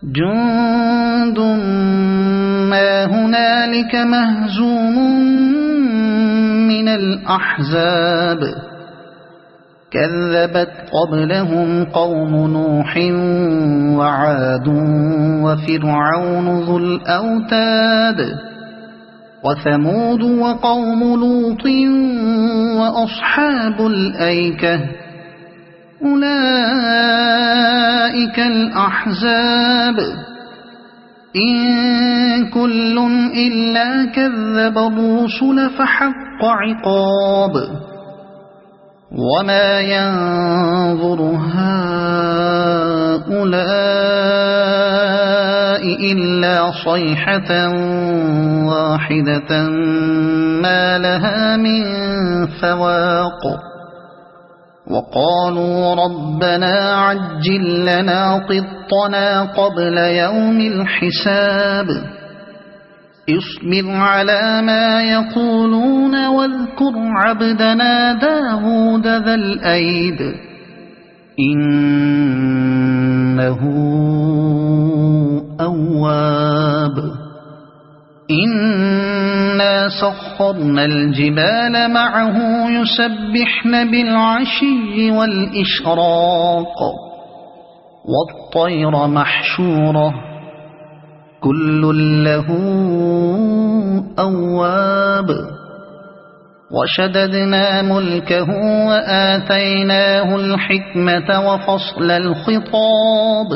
جند ما هنالك مهزوم من الأحزاب كذبت قبلهم قوم نوح وعاد وفرعون ذو الأوتاد وثمود وقوم لوط وأصحاب الأيكة أولئك الأحزاب إن كل إلا كذب الرسل فحق عقاب وما ينظر هؤلاء إلا صيحة واحدة ما لها من فواق وقالوا ربنا عجل لنا قطنا قبل يوم الحساب اصبر على ما يقولون واذكر عبدنا داود ذا الأيد إنه أواب إنا سخرنا الجبال معه يسبحن بالعشي والإشراق والطير محشورة كل له أواب وشددنا ملكه وآتيناه الحكمة وفصل الخطاب